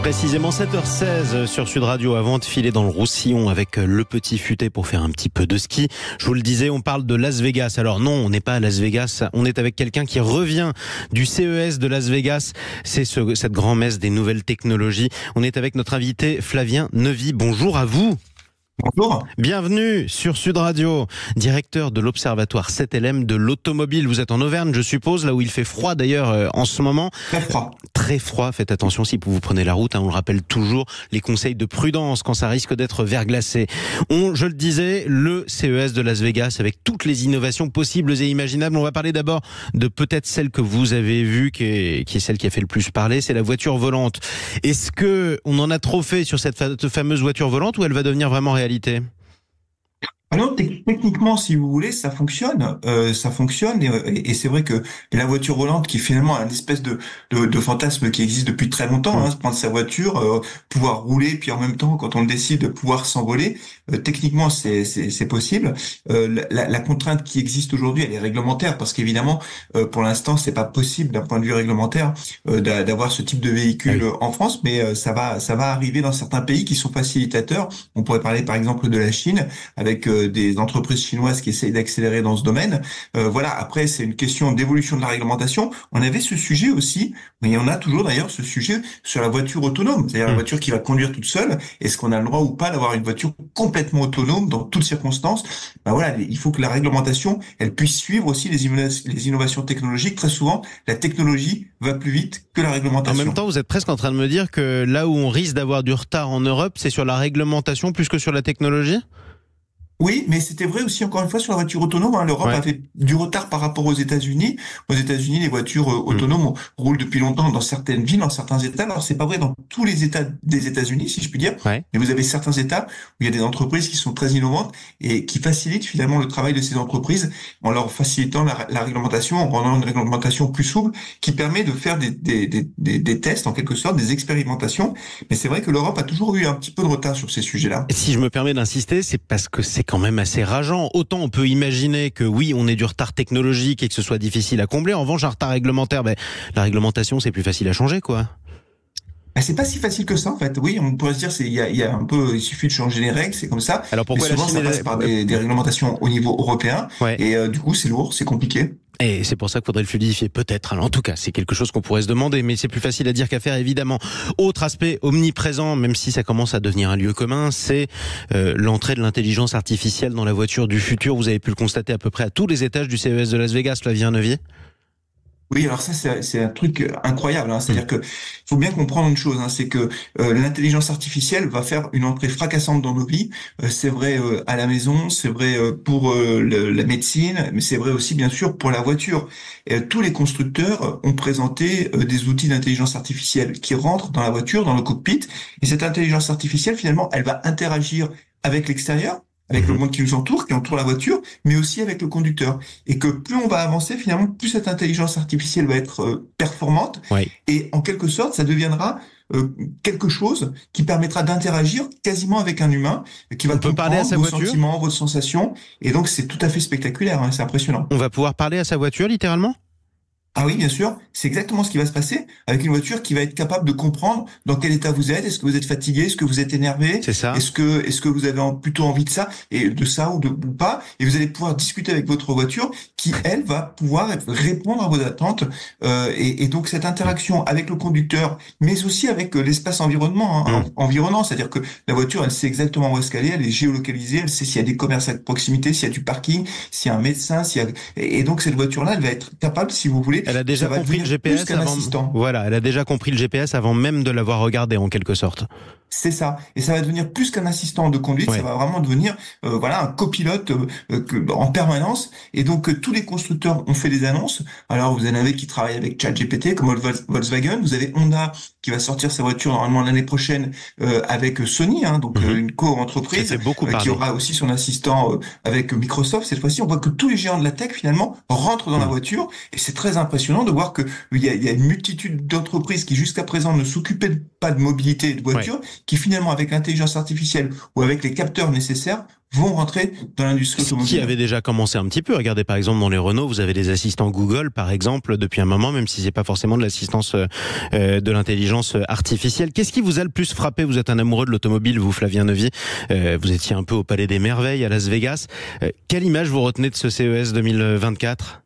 Précisément 7h16 sur Sud Radio, avant de filer dans le Roussillon avec le petit futé pour faire un petit peu de ski. Je vous le disais, on parle de Las Vegas. Alors non, on n'est pas à Las Vegas, on est avec quelqu'un qui revient du CES de Las Vegas. C'est cette grand-messe des nouvelles technologies. On est avec notre invité Flavien Neuvy. Bonjour à vous. Bonjour. Bienvenue sur Sud Radio, directeur de l'Observatoire 7LM de l'automobile. Vous êtes en Auvergne, je suppose, là où il fait froid d'ailleurs en ce moment. Très froid. Très froid, faites attention si vous prenez la route, on le rappelle toujours, les conseils de prudence quand ça risque d'être verglacé. Je le disais, le CES de Las Vegas avec toutes les innovations possibles et imaginables. On va parler d'abord de peut-être celle que vous avez vue, qui est celle qui a fait le plus parler, c'est la voiture volante. Est-ce qu'on en a trop fait sur cette fameuse voiture volante ou elle va devenir vraiment réalité ? Alors, techniquement, si vous voulez, ça fonctionne. Et c'est vrai que la voiture volante, qui est finalement un espèce de fantasme qui existe depuis très longtemps, prendre sa voiture, pouvoir rouler, puis en même temps, quand on le décide, de pouvoir s'envoler, techniquement, c'est possible. La contrainte qui existe aujourd'hui, elle est réglementaire, parce qu'évidemment, pour l'instant, c'est pas possible d'un point de vue réglementaire d'avoir ce type de véhicule en France, mais ça va arriver dans certains pays qui sont facilitateurs. On pourrait parler par exemple de la Chine, avec des entreprises chinoises qui essayent d'accélérer dans ce domaine. Voilà. Après, c'est une question d'évolution de la réglementation. On avait ce sujet aussi, mais on a toujours d'ailleurs ce sujet sur la voiture autonome, c'est-à-dire la voiture qui va conduire toute seule. Est-ce qu'on a le droit ou pas d'avoir une voiture complètement autonome dans toutes circonstances? Voilà, il faut que la réglementation, elle puisse suivre aussi les innovations technologiques. Très souvent, la technologie va plus vite que la réglementation. En même temps, vous êtes presque en train de me dire que là où on risque d'avoir du retard en Europe, c'est sur la réglementation plus que sur la technologie ? Oui, mais c'était vrai aussi, encore une fois, sur la voiture autonome. L'Europe avait du retard par rapport aux États-Unis. Aux États-Unis, les voitures autonomes roulent depuis longtemps dans certaines villes, dans certains États. Alors, c'est pas vrai dans tous les États des États-Unis, si je puis dire. Mais vous avez certains États où il y a des entreprises qui sont très innovantes et qui facilitent finalement le travail de ces entreprises en leur facilitant la réglementation, en rendant une réglementation plus souple, qui permet de faire des tests, en quelque sorte, des expérimentations. Mais c'est vrai que l'Europe a toujours eu un petit peu de retard sur ces sujets-là. Et si je me permets d'insister, c'est parce que c'est quand même assez rageant. Autant on peut imaginer que oui, on ait du retard technologique et que ce soit difficile à combler. En revanche, un retard réglementaire, la réglementation, c'est plus facile à changer, quoi. C'est pas si facile que ça, en fait. Oui, on pourrait se dire, il suffit de changer les règles, c'est comme ça. Alors pourquoi mais souvent, la Chine ça passe par des réglementations au niveau européen. Et du coup, c'est lourd, c'est compliqué. Et c'est pour ça qu'il faudrait le fluidifier, peut-être. Alors, en tout cas, c'est quelque chose qu'on pourrait se demander, mais c'est plus facile à dire qu'à faire, évidemment. Autre aspect omniprésent, même si ça commence à devenir un lieu commun, c'est l'entrée de l'intelligence artificielle dans la voiture du futur. Vous avez pu le constater à peu près à tous les étages du CES de Las Vegas, Flavien Neuvy. Oui, alors ça, c'est un truc incroyable. C'est-à-dire que faut bien comprendre une chose, c'est que l'intelligence artificielle va faire une entrée fracassante dans nos vies. C'est vrai à la maison, c'est vrai pour la médecine, mais c'est vrai aussi, bien sûr, pour la voiture. Et, tous les constructeurs ont présenté des outils d'intelligence artificielle qui rentrent dans la voiture, dans le cockpit. Et cette intelligence artificielle, finalement, elle va interagir avec l'extérieur, avec le monde qui nous entoure, qui entoure la voiture, mais aussi avec le conducteur. Et que plus on va avancer, finalement, plus cette intelligence artificielle va être performante. Et en quelque sorte, ça deviendra quelque chose qui permettra d'interagir quasiment avec un humain, qui va comprendre vos sentiments, vos sensations. Et donc, c'est tout à fait spectaculaire, c'est impressionnant. On va pouvoir parler à sa voiture, littéralement ? Ah oui, bien sûr, c'est exactement ce qui va se passer avec une voiture qui va être capable de comprendre dans quel état vous êtes. Est-ce que vous êtes fatigué? Est-ce que vous êtes énervé? C'est ça. Est-ce que vous avez plutôt envie de ça et de ça ou pas? Et vous allez pouvoir discuter avec votre voiture qui, elle, va pouvoir répondre à vos attentes. Et donc cette interaction avec le conducteur, mais aussi avec l'espace environnant, c'est-à-dire que la voiture, elle sait exactement où est-ce qu'elle est, elle est géolocalisée, elle sait s'il y a des commerces à proximité, s'il y a du parking, s'il y a un médecin, et donc cette voiture-là, elle va être capable, si vous voulez. Elle a déjà compris le GPS avant. Voilà, elle a déjà compris le GPS avant même de l'avoir regardé en quelque sorte. C'est ça, et ça va devenir plus qu'un assistant de conduite, ça va vraiment devenir un copilote en permanence. Et donc tous les constructeurs ont fait des annonces. Alors vous en avez qui travaillent avec ChatGPT comme Volkswagen, vous avez Honda qui va sortir sa voiture normalement l'année prochaine avec Sony, une co-entreprise qui aura aussi son assistant avec Microsoft. Cette fois-ci, on voit que tous les géants de la tech finalement rentrent dans la voiture, et c'est très impressionnant de voir que il y a une multitude d'entreprises qui jusqu'à présent ne s'occupaient pas de mobilité et de voiture, qui finalement, avec l'intelligence artificielle ou avec les capteurs nécessaires, vont rentrer dans l'industrie automobile. Qui avait déjà commencé un petit peu. Regardez par exemple dans les Renault, vous avez des assistants Google par exemple depuis un moment, même si c'est pas forcément de l'assistance de l'intelligence artificielle. Qu'est-ce qui vous a le plus frappé? Vous êtes un amoureux de l'automobile, vous Flavien Neuvy. Vous étiez un peu au Palais des Merveilles à Las Vegas. Quelle image vous retenez de ce CES 2024?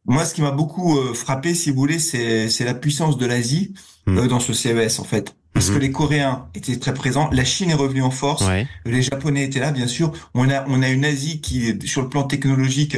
Moi, ce qui m'a beaucoup frappé, si vous voulez, c'est la puissance de l'Asie dans ce CES, en fait. Parce que les Coréens étaient très présents, la Chine est revenue en force, les Japonais étaient là, bien sûr. On a une Asie qui, sur le plan technologique,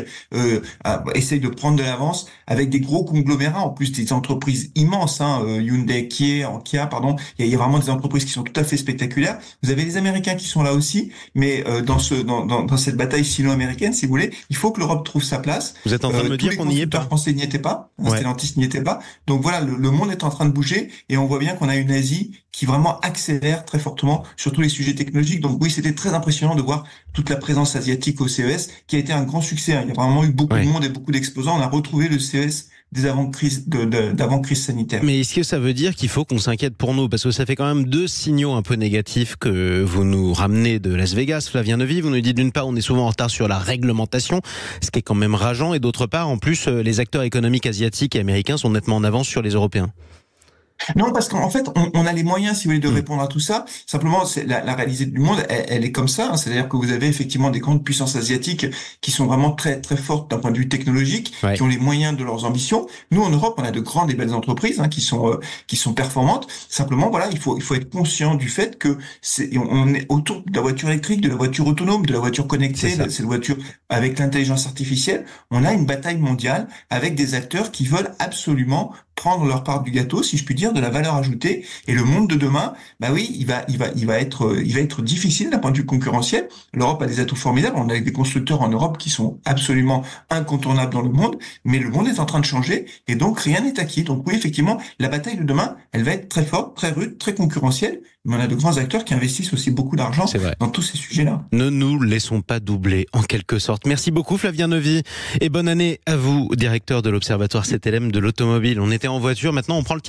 essaye de prendre de l'avance avec des gros conglomérats, en plus des entreprises immenses, Hyundai, Kia, pardon. Il y a vraiment des entreprises qui sont tout à fait spectaculaires. Vous avez les Américains qui sont là aussi, mais dans cette bataille sino-américaine, si vous voulez, il faut que l'Europe trouve sa place. Vous êtes en train de me dire qu'on n'y est pas. Les français n'y étaient pas, Stellantis n'y était pas. Donc voilà, le monde est en train de bouger et on voit bien qu'on a une Asie qui vraiment accélère très fortement sur tous les sujets technologiques. Donc oui, c'était très impressionnant de voir toute la présence asiatique au CES, qui a été un grand succès. Il y a vraiment eu beaucoup de monde et beaucoup d'exposants. On a retrouvé le CES d'avant crise sanitaire. Mais est-ce que ça veut dire qu'il faut qu'on s'inquiète pour nous? Parce que ça fait quand même deux signaux un peu négatifs que vous nous ramenez de Las Vegas, Flavien Neuvy. Vous nous dites d'une part, on est souvent en retard sur la réglementation, ce qui est quand même rageant, et d'autre part, en plus, les acteurs économiques asiatiques et américains sont nettement en avance sur les Européens. Non, parce qu'en fait, on a les moyens, si vous voulez, de répondre à tout ça. Simplement, c'est la réalité du monde, elle est comme ça. C'est-à-dire que vous avez effectivement des grandes puissances asiatiques qui sont vraiment très très fortes d'un point de vue technologique, qui ont les moyens de leurs ambitions. Nous, en Europe, on a de grandes et belles entreprises qui sont performantes. Simplement, voilà, il faut être conscient du fait que on est autour de la voiture électrique, de la voiture autonome, de la voiture connectée, de cette voiture avec l'intelligence artificielle. On a une bataille mondiale avec des acteurs qui veulent absolument prendre leur part du gâteau, si je puis dire, de la valeur ajoutée. Et le monde de demain, bah oui, il va être difficile d'un point de vue concurrentiel. L'Europe a des atouts formidables. On a des constructeurs en Europe qui sont absolument incontournables dans le monde, mais le monde est en train de changer et donc rien n'est acquis. Donc oui, effectivement, la bataille de demain, elle va être très forte, très rude, très concurrentielle. Mais on a de grands acteurs qui investissent aussi beaucoup d'argent dans tous ces sujets-là. Ne nous laissons pas doubler, en quelque sorte. Merci beaucoup, Flavien Neuvy. Et bonne année à vous, directeur de l'Observatoire CTLM de l'automobile. On était en voiture, maintenant on prend le